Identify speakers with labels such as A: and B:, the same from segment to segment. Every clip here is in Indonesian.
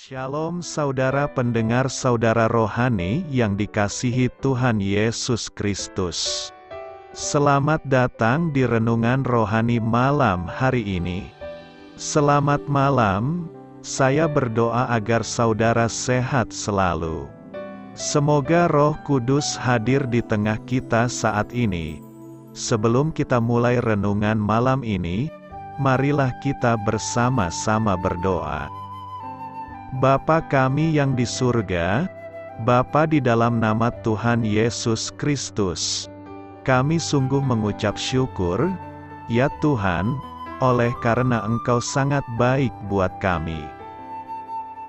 A: Shalom saudara pendengar saudara rohani yang dikasihi Tuhan Yesus Kristus. Selamat datang di renungan rohani malam hari ini. Selamat malam, saya berdoa agar saudara sehat selalu. Semoga Roh Kudus hadir di tengah kita saat ini. Sebelum kita mulai renungan malam ini, marilah kita bersama-sama berdoa. Bapa kami yang di surga, Bapa di dalam nama Tuhan Yesus Kristus, kami sungguh mengucap syukur, ya Tuhan, oleh karena Engkau sangat baik buat kami.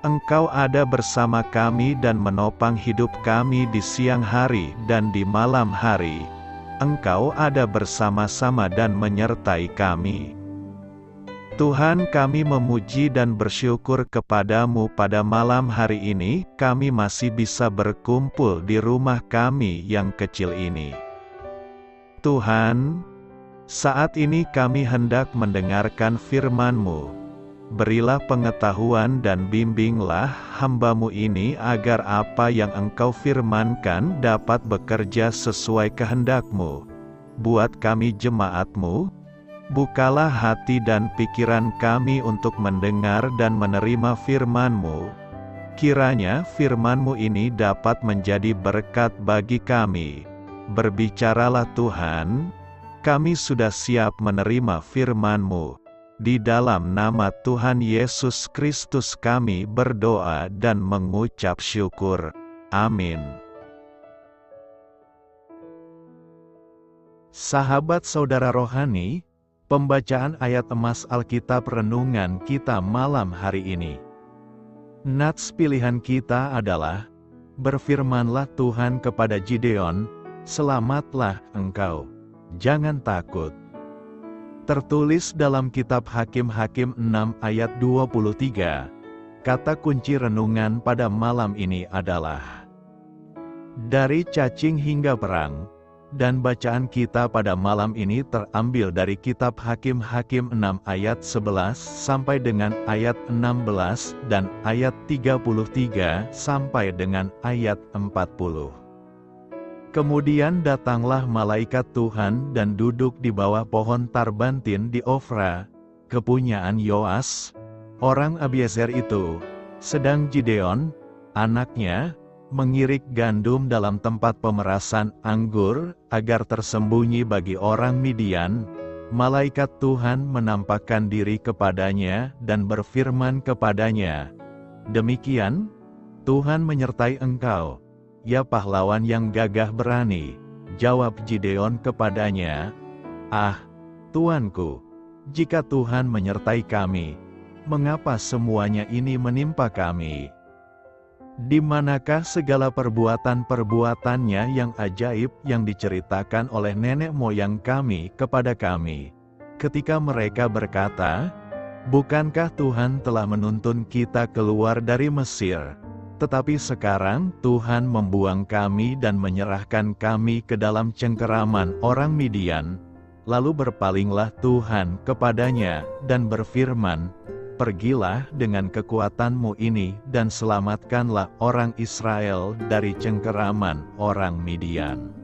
A: Engkau ada bersama kami dan menopang hidup kami di siang hari dan di malam hari. Engkau ada bersama-sama dan menyertai kami. Tuhan, kami memuji dan bersyukur kepadamu pada malam hari ini, kami masih bisa berkumpul di rumah kami yang kecil ini. Tuhan, saat ini kami hendak mendengarkan firman-Mu. Berilah pengetahuan dan bimbinglah hamba-Mu ini agar apa yang Engkau firmankan dapat bekerja sesuai kehendak-Mu. Buat kami jemaat-Mu, bukalah hati dan pikiran kami untuk mendengar dan menerima firman-Mu. Kiranya firman-Mu ini dapat menjadi berkat bagi kami. Berbicaralah Tuhan, kami sudah siap menerima firman-Mu. Di dalam nama Tuhan Yesus Kristus kami berdoa dan mengucap syukur. Amin. Sahabat saudara rohani, pembacaan ayat emas Alkitab renungan kita malam hari ini. Nats pilihan kita adalah, berfirmanlah Tuhan kepada Gideon, selamatlah engkau, jangan takut. Tertulis dalam kitab Hakim-Hakim 6 ayat 23, kata kunci renungan pada malam ini adalah, dari cacing hingga perang. Dan bacaan kita pada malam ini terambil dari kitab Hakim-Hakim 6 ayat 11 sampai dengan ayat 16 dan ayat 33 sampai dengan ayat 40. Kemudian datanglah malaikat Tuhan dan duduk di bawah pohon tarbantin di Ofra, kepunyaan Yoas, orang Abiezer itu, sedang Gideon, anaknya, mengirik gandum dalam tempat pemerasan anggur, agar tersembunyi bagi orang Midian. Malaikat Tuhan menampakkan diri kepadanya dan berfirman kepadanya, demikian, Tuhan menyertai engkau, ya pahlawan yang gagah berani. Jawab Gideon kepadanya, ah, Tuanku, jika Tuhan menyertai kami, mengapa semuanya ini menimpa kami? Di manakah segala perbuatan-perbuatannya yang ajaib yang diceritakan oleh nenek moyang kami kepada kami? Ketika mereka berkata, bukankah Tuhan telah menuntun kita keluar dari Mesir? Tetapi sekarang Tuhan membuang kami dan menyerahkan kami ke dalam cengkeraman orang Midian. Lalu berpalinglah Tuhan kepadanya dan berfirman, pergilah dengan kekuatanmu ini dan selamatkanlah orang Israel dari cengkeraman orang Midian.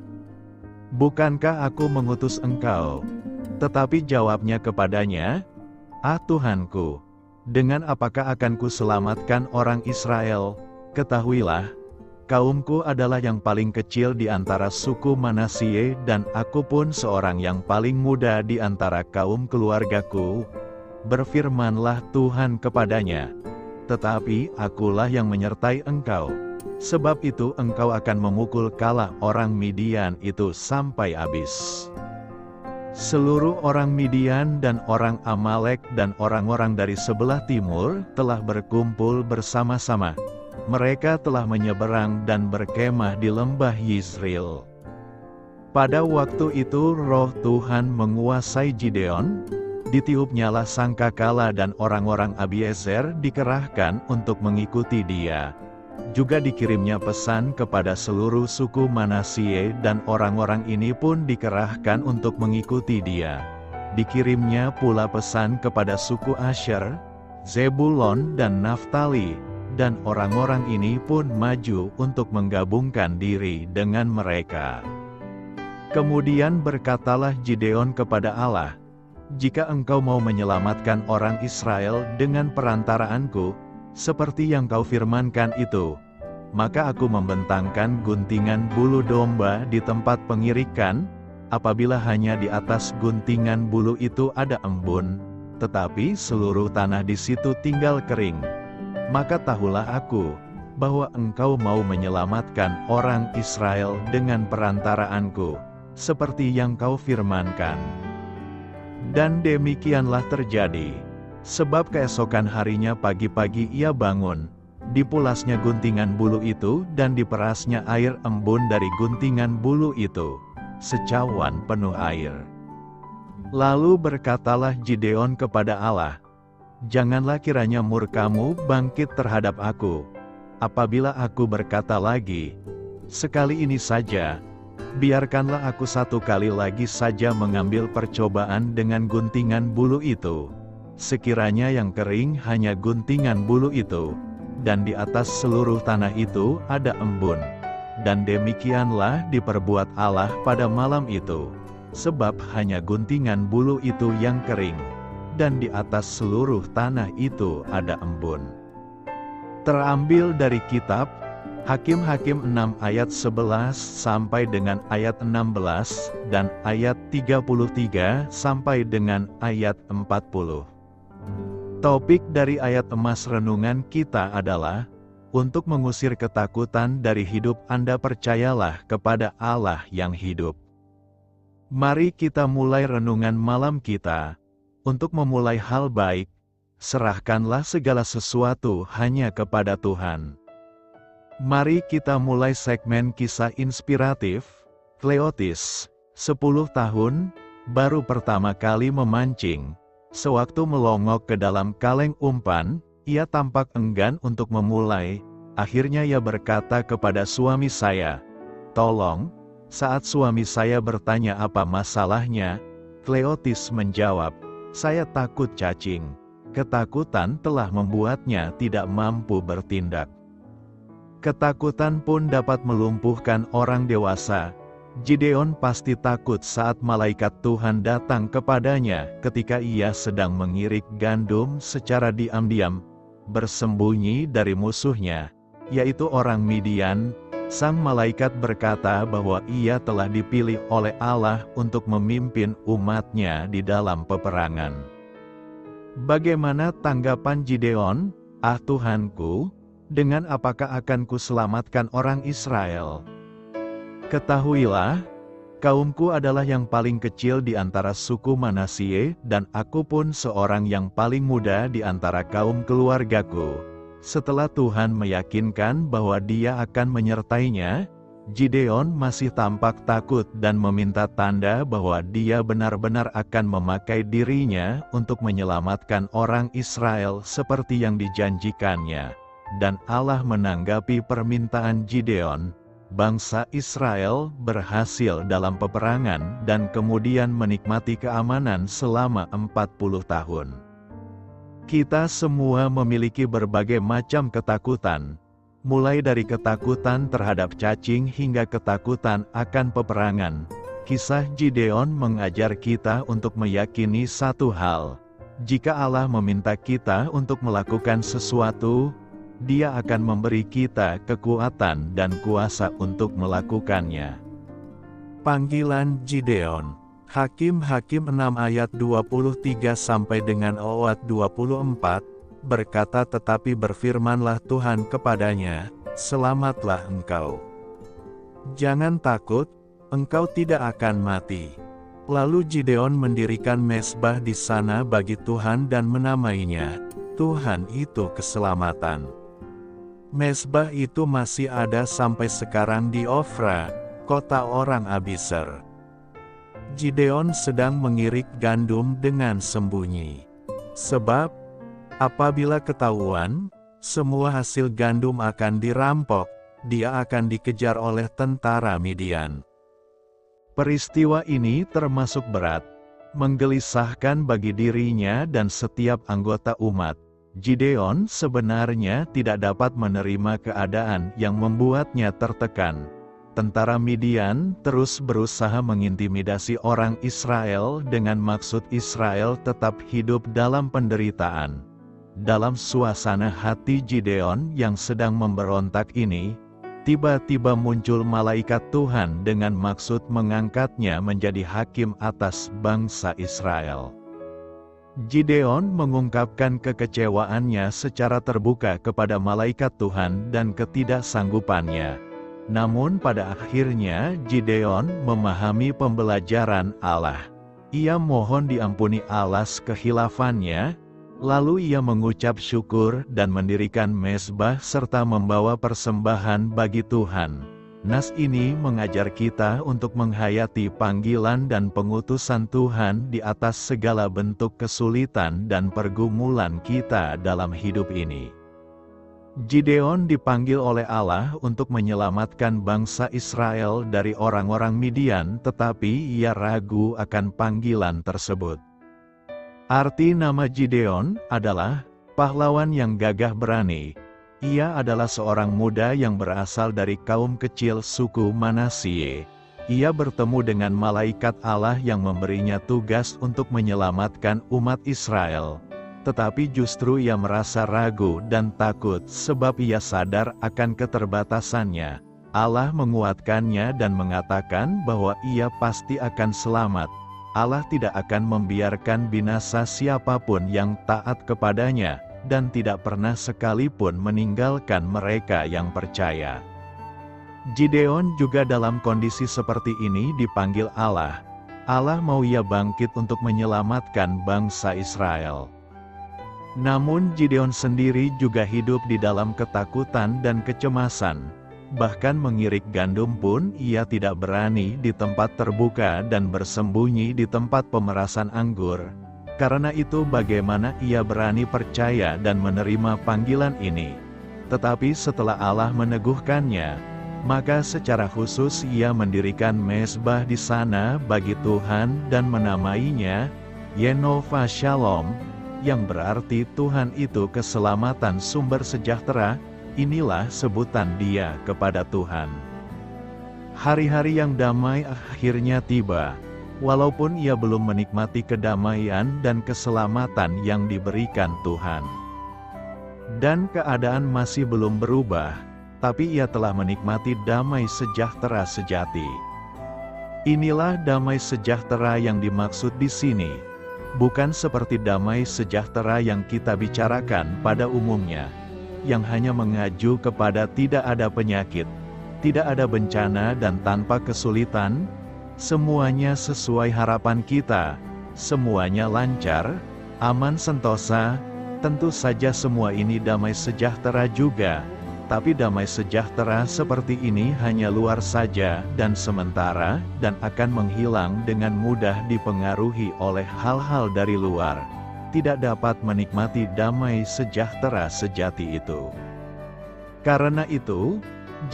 A: Bukankah aku mengutus engkau? Tetapi jawabnya kepadanya, ah Tuhanku, dengan apakah akan kuselamatkan orang Israel? Ketahuilah, kaumku adalah yang paling kecil di antara suku Manasye dan aku pun seorang yang paling muda di antara kaum keluargaku. Berfirmanlah Tuhan kepadanya, tetapi akulah yang menyertai engkau, sebab itu engkau akan memukul kalah orang Midian itu sampai habis. Seluruh orang Midian dan orang Amalek dan orang-orang dari sebelah timur telah berkumpul bersama-sama. Mereka telah menyeberang dan berkemah di lembah Yizril. Pada waktu itu roh Tuhan menguasai Gideon. Ditiupnyalah sangkakala dan orang-orang Abiezer dikerahkan untuk mengikuti dia. Juga dikirimnya pesan kepada seluruh suku Manasye dan orang-orang ini pun dikerahkan untuk mengikuti dia. Dikirimnya pula pesan kepada suku Asher, Zebulon dan Naftali, dan orang-orang ini pun maju untuk menggabungkan diri dengan mereka. Kemudian berkatalah Gideon kepada Allah, "Jika engkau mau menyelamatkan orang Israel dengan perantaraanku, seperti yang kau firmankan itu, maka aku membentangkan guntingan bulu domba di tempat pengirikan, apabila hanya di atas guntingan bulu itu ada embun, tetapi seluruh tanah di situ tinggal kering. Maka tahulah aku, bahwa engkau mau menyelamatkan orang Israel dengan perantaraanku, seperti yang kau firmankan." Dan demikianlah terjadi. Sebab keesokan harinya pagi-pagi ia bangun, dipulasnya guntingan bulu itu dan diperasnya air embun dari guntingan bulu itu, secawan penuh air. Lalu berkatalah Gideon kepada Allah, "Janganlah kiranya murkamu bangkit terhadap aku, apabila aku berkata lagi, 'Sekali ini saja, biarkanlah aku satu kali lagi saja mengambil percobaan dengan guntingan bulu itu.' Sekiranya yang kering hanya guntingan bulu itu, dan di atas seluruh tanah itu ada embun." Dan demikianlah diperbuat Allah pada malam itu, sebab hanya guntingan bulu itu yang kering, dan di atas seluruh tanah itu ada embun. Terambil dari kitab Hakim-Hakim 6 ayat 11 sampai dengan ayat 16, dan ayat 33 sampai dengan ayat 40. Topik dari ayat emas renungan kita adalah, untuk mengusir ketakutan dari hidup Anda percayalah kepada Allah yang hidup. Mari kita mulai renungan malam kita. Untuk memulai hal baik, serahkanlah segala sesuatu hanya kepada Tuhan. Mari kita mulai segmen kisah inspiratif. Kleotis, 10 tahun, baru pertama kali memancing. Sewaktu melongok ke dalam kaleng umpan, ia tampak enggan untuk memulai. Akhirnya ia berkata kepada suami saya, "Tolong." Saat suami saya bertanya apa masalahnya, Kleotis menjawab, "Saya takut cacing." Ketakutan telah membuatnya tidak mampu bertindak. Ketakutan pun dapat melumpuhkan orang dewasa. Gideon pasti takut saat malaikat Tuhan datang kepadanya ketika ia sedang mengirik gandum secara diam-diam, bersembunyi dari musuhnya, yaitu orang Midian. Sang malaikat berkata bahwa ia telah dipilih oleh Allah untuk memimpin umatnya di dalam peperangan. Bagaimana tanggapan Gideon? "Ah Tuhanku, dengan apakah akan kuselamatkan orang Israel? Ketahuilah, kaumku adalah yang paling kecil di antara suku Manasye, dan aku pun seorang yang paling muda di antara kaum keluargaku." Setelah Tuhan meyakinkan bahwa Dia akan menyertainya, Gideon masih tampak takut dan meminta tanda bahwa dia benar-benar akan memakai dirinya untuk menyelamatkan orang Israel seperti yang dijanjikannya. Dan Allah menanggapi permintaan Gideon. Bangsa Israel berhasil dalam peperangan dan kemudian menikmati keamanan selama 40 tahun. Kita semua memiliki berbagai macam ketakutan, mulai dari ketakutan terhadap cacing hingga ketakutan akan peperangan. Kisah Gideon mengajar kita untuk meyakini satu hal: jika Allah meminta kita untuk melakukan sesuatu, Dia akan memberi kita kekuatan dan kuasa untuk melakukannya. Panggilan Gideon. Hakim-Hakim 6 ayat 23 sampai dengan ayat 24, berkata, "Tetapi berfirmanlah Tuhan kepadanya, selamatlah engkau. Jangan takut, engkau tidak akan mati." Lalu Gideon mendirikan mezbah di sana bagi Tuhan dan menamainya, "Tuhan itu keselamatan." Mezbah itu masih ada sampai sekarang di Ofra, kota orang Abiezer. Gideon sedang mengirik gandum dengan sembunyi. Sebab, apabila ketahuan, semua hasil gandum akan dirampok, dia akan dikejar oleh tentara Midian. Peristiwa ini termasuk berat, menggelisahkan bagi dirinya dan setiap anggota umat. Gideon sebenarnya tidak dapat menerima keadaan yang membuatnya tertekan. Tentara Midian terus berusaha mengintimidasi orang Israel dengan maksud Israel tetap hidup dalam penderitaan. Dalam suasana hati Gideon yang sedang memberontak ini, tiba-tiba muncul malaikat Tuhan dengan maksud mengangkatnya menjadi hakim atas bangsa Israel. Gideon mengungkapkan kekecewaannya secara terbuka kepada malaikat Tuhan dan ketidaksanggupannya. Namun pada akhirnya Gideon memahami pembelajaran Allah. Ia mohon diampuni alas kehilafannya, lalu ia mengucap syukur dan mendirikan mezbah serta membawa persembahan bagi Tuhan. Nas ini mengajar kita untuk menghayati panggilan dan pengutusan Tuhan di atas segala bentuk kesulitan dan pergumulan kita dalam hidup ini. Gideon dipanggil oleh Allah untuk menyelamatkan bangsa Israel dari orang-orang Midian, tetapi ia ragu akan panggilan tersebut. Arti nama Gideon adalah pahlawan yang gagah berani. Ia adalah seorang muda yang berasal dari kaum kecil suku Manasye. Ia bertemu dengan malaikat Allah yang memberinya tugas untuk menyelamatkan umat Israel. Tetapi justru ia merasa ragu dan takut sebab ia sadar akan keterbatasannya. Allah menguatkannya dan mengatakan bahwa ia pasti akan selamat. Allah tidak akan membiarkan binasa siapapun yang taat kepadanya, dan tidak pernah sekalipun meninggalkan mereka yang percaya. Gideon juga dalam kondisi seperti ini dipanggil Allah. Allah mau ia bangkit untuk menyelamatkan bangsa Israel. Namun Gideon sendiri juga hidup di dalam ketakutan dan kecemasan. Bahkan mengirik gandum pun ia tidak berani di tempat terbuka dan bersembunyi di tempat pemerasan anggur. Karena itu bagaimana ia berani percaya dan menerima panggilan ini? Tetapi setelah Allah meneguhkannya, maka secara khusus ia mendirikan mezbah di sana bagi Tuhan dan menamainya Yehovah Shalom, yang berarti Tuhan itu keselamatan sumber sejahtera. Inilah sebutan dia kepada Tuhan. Hari-hari yang damai akhirnya tiba. Walaupun ia belum menikmati kedamaian dan keselamatan yang diberikan Tuhan. Dan keadaan masih belum berubah, tapi ia telah menikmati damai sejahtera sejati. Inilah damai sejahtera yang dimaksud di sini, bukan seperti damai sejahtera yang kita bicarakan pada umumnya, yang hanya mengacu kepada tidak ada penyakit, tidak ada bencana dan tanpa kesulitan. Semuanya sesuai harapan kita, semuanya lancar, aman sentosa. Tentu saja semua ini damai sejahtera juga, tapi damai sejahtera seperti ini hanya luar saja dan sementara, dan akan menghilang dengan mudah dipengaruhi oleh hal-hal dari luar. Tidak dapat menikmati damai sejahtera sejati itu. Karena itu,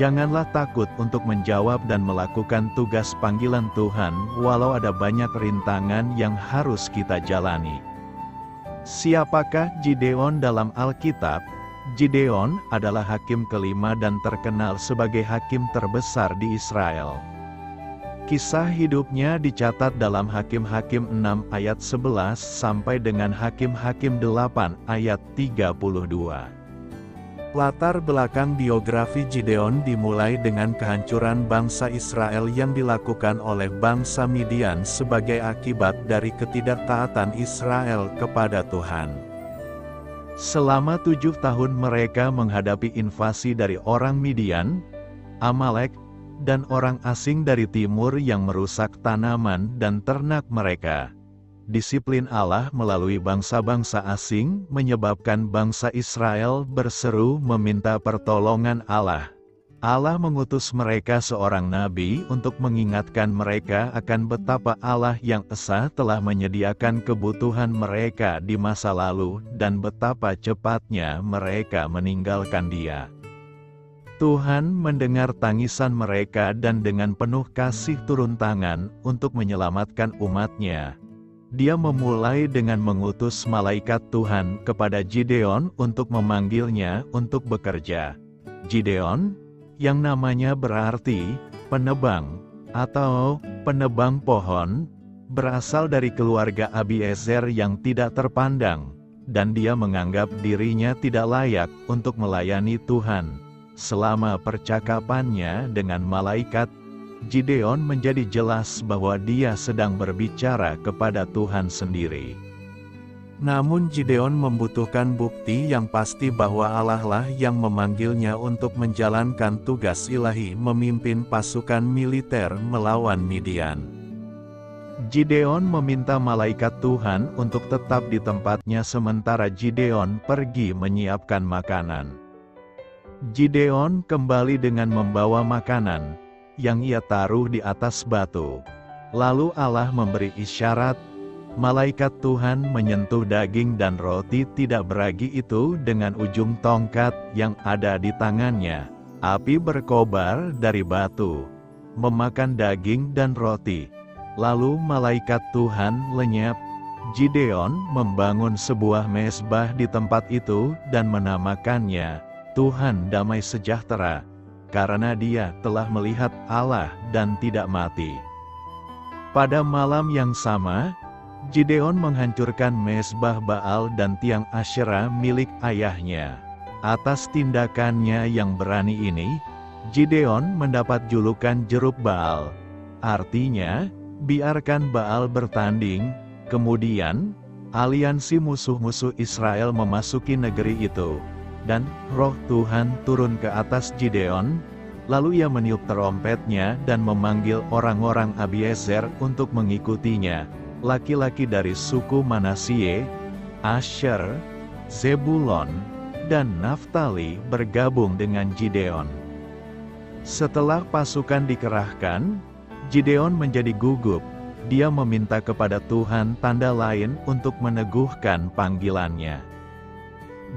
A: janganlah takut untuk menjawab dan melakukan tugas panggilan Tuhan walau ada banyak rintangan yang harus kita jalani. Siapakah Gideon dalam Alkitab? Gideon adalah hakim kelima dan terkenal sebagai hakim terbesar di Israel. Kisah hidupnya dicatat dalam Hakim-Hakim 6 ayat 11 sampai dengan Hakim-Hakim 8 ayat 32. Latar belakang biografi Gideon dimulai dengan kehancuran bangsa Israel yang dilakukan oleh bangsa Midian sebagai akibat dari ketidaktaatan Israel kepada Tuhan. Selama 7 tahun mereka menghadapi invasi dari orang Midian, Amalek, dan orang asing dari timur yang merusak tanaman dan ternak mereka. Disiplin Allah melalui bangsa-bangsa asing menyebabkan bangsa Israel berseru meminta pertolongan Allah. Allah mengutus mereka seorang nabi untuk mengingatkan mereka akan betapa Allah yang esa telah menyediakan kebutuhan mereka di masa lalu dan betapa cepatnya mereka meninggalkan Dia. Tuhan mendengar tangisan mereka dan dengan penuh kasih turun tangan untuk menyelamatkan umat-Nya. Dia memulai dengan mengutus malaikat Tuhan kepada Gideon untuk memanggilnya untuk bekerja. Gideon, yang namanya berarti penebang atau penebang pohon, berasal dari keluarga Abiezer yang tidak terpandang, dan dia menganggap dirinya tidak layak untuk melayani Tuhan. Selama percakapannya dengan malaikat, Gideon menjadi jelas bahwa dia sedang berbicara kepada Tuhan sendiri. Namun Gideon membutuhkan bukti yang pasti bahwa Allah lah yang memanggilnya untuk menjalankan tugas ilahi memimpin pasukan militer melawan Midian. Gideon meminta malaikat Tuhan untuk tetap di tempatnya sementara Gideon pergi menyiapkan makanan. Gideon kembali dengan membawa makanan yang ia taruh di atas batu. Lalu Allah memberi isyarat, malaikat Tuhan menyentuh daging dan roti tidak beragi itu dengan ujung tongkat yang ada di tangannya. Api berkobar dari batu, memakan daging dan roti. Lalu malaikat Tuhan lenyap. Gideon membangun sebuah mezbah di tempat itu dan menamakannya Tuhan Damai Sejahtera, karena dia telah melihat Allah dan tidak mati. Pada malam yang sama, Gideon menghancurkan mezbah Baal dan tiang Asyera milik ayahnya. Atas tindakannya yang berani ini, Gideon mendapat julukan Jerub Baal. Artinya, biarkan Baal bertanding. Kemudian, aliansi musuh-musuh Israel memasuki negeri itu. Dan roh Tuhan turun ke atas Gideon, lalu ia meniup terompetnya dan memanggil orang-orang Abiezer untuk mengikutinya, laki-laki dari suku Manasye, Asher, Zebulon, dan Naftali bergabung dengan Gideon. Setelah pasukan dikerahkan, Gideon menjadi gugup. Dia meminta kepada Tuhan tanda lain untuk meneguhkan panggilannya.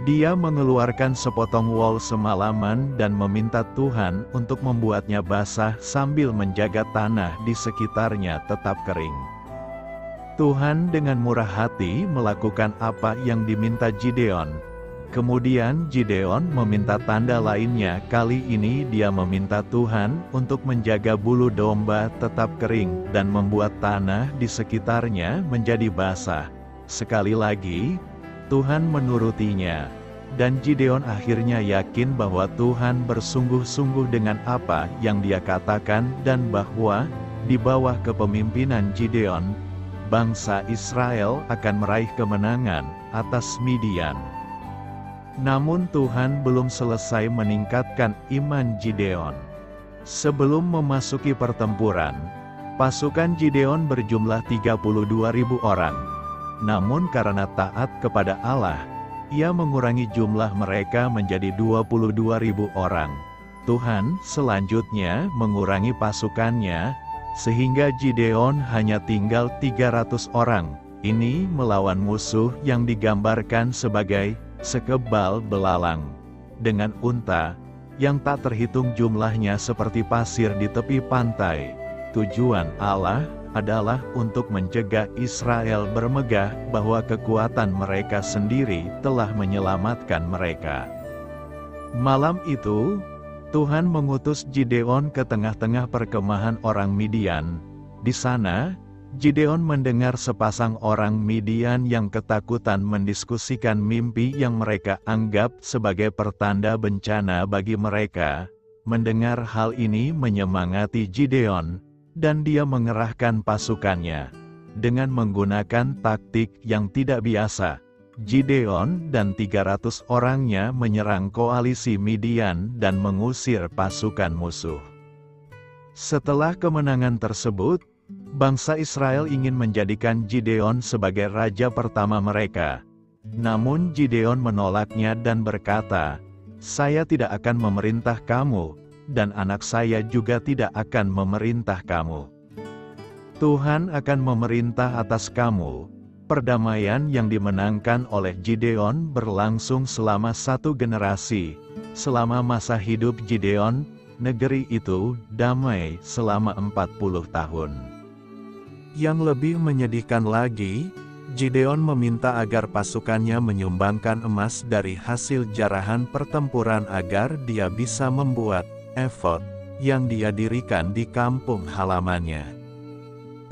A: Dia mengeluarkan sepotong wol semalaman dan meminta Tuhan untuk membuatnya basah sambil menjaga tanah di sekitarnya tetap kering. Tuhan dengan murah hati melakukan apa yang diminta Gideon. Kemudian Gideon meminta tanda lainnya. Kali ini dia meminta Tuhan untuk menjaga bulu domba tetap kering dan membuat tanah di sekitarnya menjadi basah. Sekali lagi, Tuhan menurutinya, dan Gideon akhirnya yakin bahwa Tuhan bersungguh-sungguh dengan apa yang dia katakan dan bahwa, di bawah kepemimpinan Gideon, bangsa Israel akan meraih kemenangan atas Midian. Namun Tuhan belum selesai meningkatkan iman Gideon. Sebelum memasuki pertempuran, pasukan Gideon berjumlah 32.000 orang. Namun karena taat kepada Allah, ia mengurangi jumlah mereka menjadi 22.000 orang. Tuhan selanjutnya mengurangi pasukannya, sehingga Gideon hanya tinggal 300 orang. Ini melawan musuh yang digambarkan sebagai sekebal belalang, dengan unta yang tak terhitung jumlahnya seperti pasir di tepi pantai. Tujuan Allah adalah untuk mencegah Israel bermegah bahwa kekuatan mereka sendiri telah menyelamatkan mereka. Malam itu, Tuhan mengutus Gideon ke tengah-tengah perkemahan orang Midian. Di sana, Gideon mendengar sepasang orang Midian yang ketakutan mendiskusikan mimpi yang mereka anggap sebagai pertanda bencana bagi mereka. Mendengar hal ini menyemangati Gideon, dan dia mengerahkan pasukannya. Dengan menggunakan taktik yang tidak biasa, Gideon dan 300 orangnya menyerang koalisi Midian dan mengusir pasukan musuh. Setelah kemenangan tersebut, bangsa Israel ingin menjadikan Gideon sebagai raja pertama mereka. Namun Gideon menolaknya dan berkata, "Saya tidak akan memerintah kamu, dan anak saya juga tidak akan memerintah kamu. Tuhan akan memerintah atas kamu." Perdamaian yang dimenangkan oleh Gideon berlangsung selama 1 generasi. Selama masa hidup Gideon, negeri itu damai selama 40 tahun.
B: Yang lebih menyedihkan lagi, Gideon meminta agar pasukannya menyumbangkan emas dari hasil jarahan pertempuran agar dia bisa membuat efod yang dia dirikan di kampung halamannya.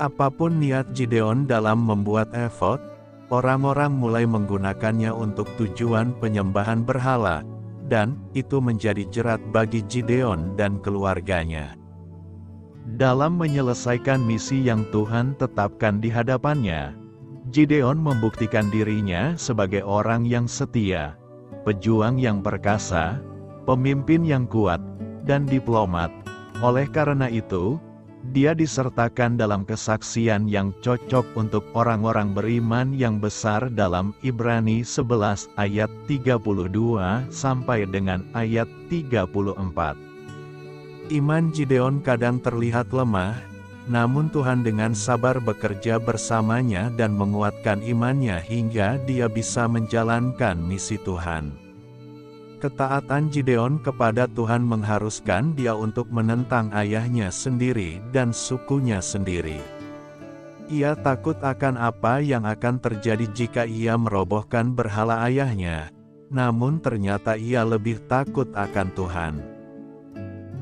B: Apapun niat Gideon dalam membuat efod, orang-orang mulai menggunakannya untuk tujuan penyembahan berhala, dan itu menjadi jerat bagi Gideon dan keluarganya.
A: Dalam menyelesaikan misi yang Tuhan tetapkan di hadapannya, Gideon membuktikan dirinya sebagai orang yang setia, pejuang yang perkasa, pemimpin yang kuat, dan diplomat. Oleh karena itu, dia disertakan dalam kesaksian yang cocok untuk orang-orang beriman yang besar dalam Ibrani 11 ayat 32 sampai dengan ayat 34.
B: Iman Gideon kadang terlihat lemah, namun Tuhan dengan sabar bekerja bersamanya dan menguatkan imannya hingga dia bisa menjalankan misi Tuhan. Ketaatan Gideon kepada Tuhan mengharuskan dia untuk menentang ayahnya sendiri dan sukunya sendiri. Ia takut akan apa yang akan terjadi jika ia merobohkan berhala ayahnya, namun ternyata ia lebih takut akan Tuhan.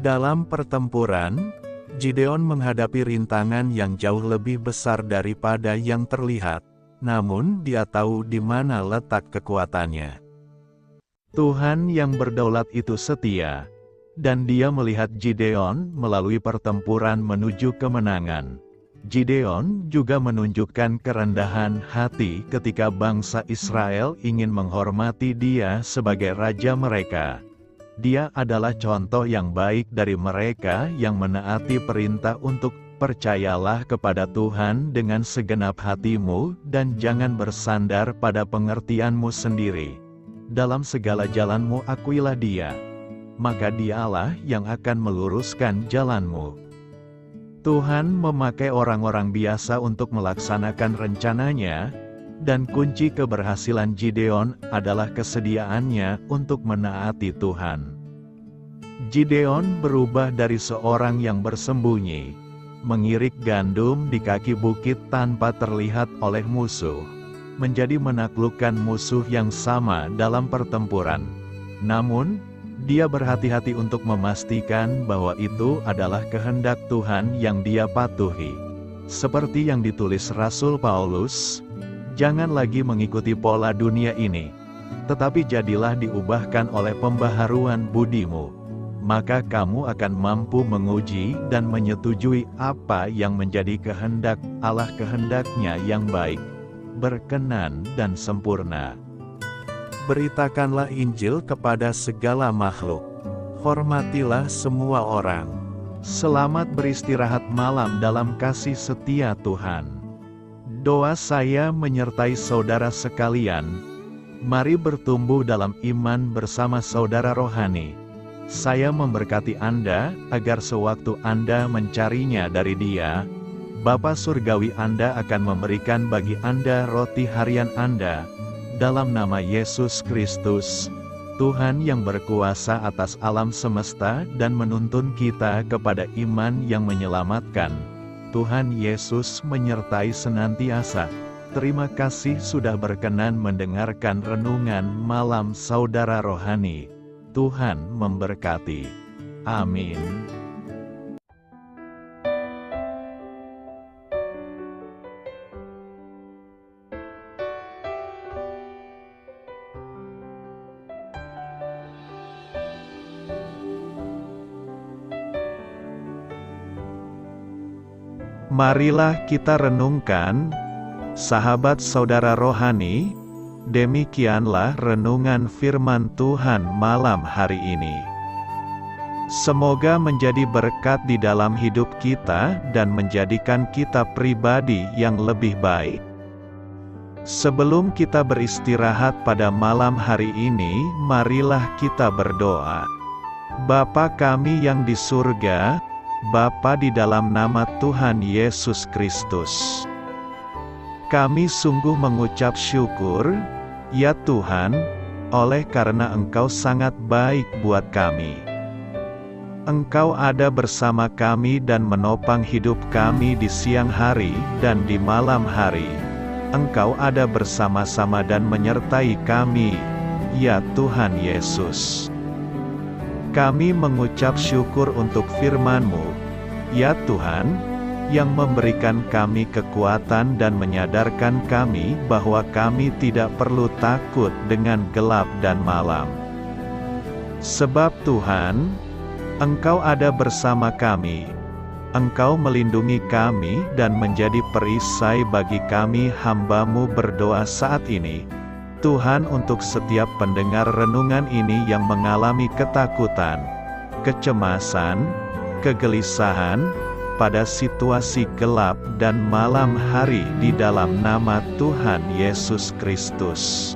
B: Dalam pertempuran, Gideon menghadapi rintangan yang jauh lebih besar daripada yang terlihat, namun dia tahu di mana letak kekuatannya.
A: Tuhan yang berdaulat itu setia, dan dia melihat Gideon melalui pertempuran menuju kemenangan. Gideon juga menunjukkan kerendahan hati ketika bangsa Israel ingin menghormati dia sebagai raja mereka. Dia adalah contoh yang baik dari mereka yang menaati perintah untuk percayalah kepada Tuhan dengan segenap hatimu dan jangan bersandar pada pengertianmu sendiri. Dalam segala jalanmu akuilah Dia, maka Dialah yang akan meluruskan jalanmu. Tuhan memakai orang-orang biasa untuk melaksanakan rencananya, dan kunci keberhasilan Gideon adalah kesediaannya untuk menaati Tuhan. Gideon berubah dari seorang yang bersembunyi, mengirik gandum di kaki bukit tanpa terlihat oleh musuh, menjadi menaklukkan musuh yang sama dalam pertempuran. Namun, dia berhati-hati untuk memastikan bahwa itu adalah kehendak Tuhan yang dia patuhi. Seperti yang ditulis Rasul Paulus, jangan lagi mengikuti pola dunia ini, tetapi jadilah diubahkan oleh pembaharuan budimu. Maka kamu akan mampu menguji dan menyetujui apa yang menjadi kehendak Allah, kehendaknya yang baik, berkenan dan sempurna.
B: Beritakanlah Injil kepada segala makhluk. Hormatilah semua orang.
A: Selamat beristirahat malam dalam kasih setia Tuhan. Doa saya menyertai saudara sekalian. Mari bertumbuh dalam iman bersama saudara rohani. Saya memberkati Anda, agar sewaktu Anda mencarinya dari Dia, Bapa Surgawi Anda akan memberikan bagi Anda roti harian Anda. Dalam nama Yesus Kristus, Tuhan yang berkuasa atas alam semesta dan menuntun kita kepada iman yang menyelamatkan, Tuhan Yesus menyertai senantiasa. Terima kasih sudah berkenan mendengarkan renungan malam saudara rohani. Tuhan memberkati. Amin. Marilah kita renungkan, sahabat saudara rohani, demikianlah renungan firman Tuhan malam hari ini. Semoga menjadi berkat di dalam hidup kita dan menjadikan kita pribadi yang lebih baik. Sebelum kita beristirahat pada malam hari ini, marilah kita berdoa. Bapa kami yang di surga, Bapa di dalam nama Tuhan Yesus Kristus, kami sungguh mengucap syukur, ya Tuhan, oleh karena Engkau sangat baik buat kami. Engkau ada bersama kami dan menopang hidup kami di siang hari dan di malam hari. Engkau ada bersama-sama dan menyertai kami, ya Tuhan Yesus. Kami mengucap syukur untuk firman-Mu, ya Tuhan, yang memberikan kami kekuatan dan menyadarkan kami bahwa kami tidak perlu takut dengan gelap dan malam. Sebab Tuhan, Engkau ada bersama kami. Engkau melindungi kami dan menjadi perisai bagi kami hamba-Mu berdoa saat ini. Tuhan, untuk setiap pendengar renungan ini yang mengalami ketakutan, kecemasan, kegelisahan, pada situasi gelap dan malam hari di dalam nama Tuhan Yesus Kristus.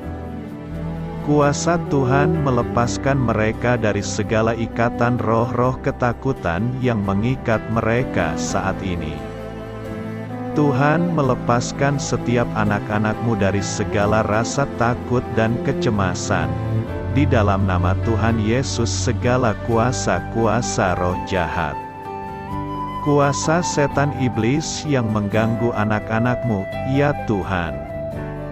A: Kuasa Tuhan melepaskan mereka dari segala ikatan roh-roh ketakutan yang mengikat mereka saat ini. Tuhan melepaskan setiap anak-anak-Mu dari segala rasa takut dan kecemasan. Di dalam nama Tuhan Yesus segala kuasa-kuasa roh jahat, kuasa setan iblis yang mengganggu anak-anak-Mu, ya Tuhan,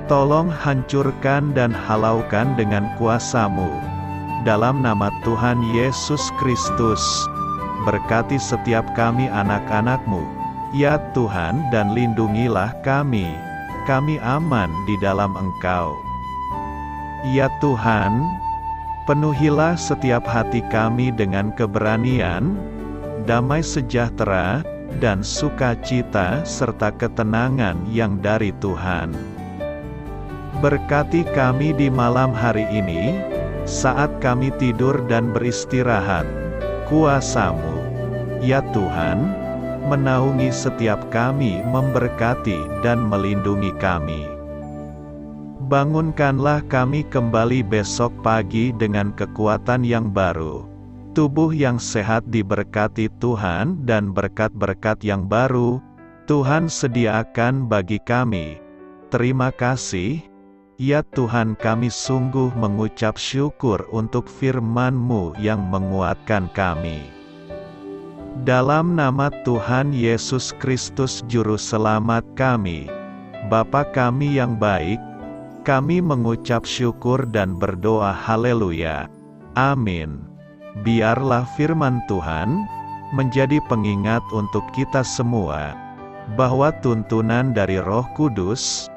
A: tolong hancurkan dan halaukan dengan kuasa-Mu. Dalam nama Tuhan Yesus Kristus, berkati setiap kami anak-anak-Mu, ya Tuhan, dan lindungilah kami. Kami aman di dalam Engkau. Ya Tuhan, penuhilah setiap hati kami dengan keberanian, damai sejahtera, dan sukacita serta ketenangan yang dari Tuhan. Berkati kami di malam hari ini, saat kami tidur dan beristirahat. Kuasa-Mu, ya Tuhan, menaungi setiap kami, memberkati dan melindungi kami. Bangunkanlah kami kembali besok pagi dengan kekuatan yang baru. Tubuh yang sehat diberkati Tuhan dan berkat-berkat yang baru Tuhan sediakan bagi kami. Terima kasih, ya Tuhan, kami sungguh mengucap syukur untuk firman-Mu yang menguatkan kami. Dalam nama Tuhan Yesus Kristus Juru Selamat kami, Bapa kami yang baik, kami mengucap syukur dan berdoa haleluya. Amin. Biarlah firman Tuhan menjadi pengingat untuk kita semua, bahwa tuntunan dari Roh Kudus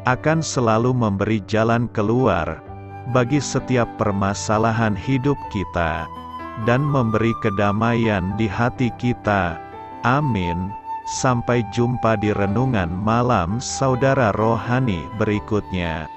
A: akan selalu memberi jalan keluar bagi setiap permasalahan hidup kita, dan memberi kedamaian di hati kita. Amin. Sampai jumpa di renungan malam saudara rohani berikutnya.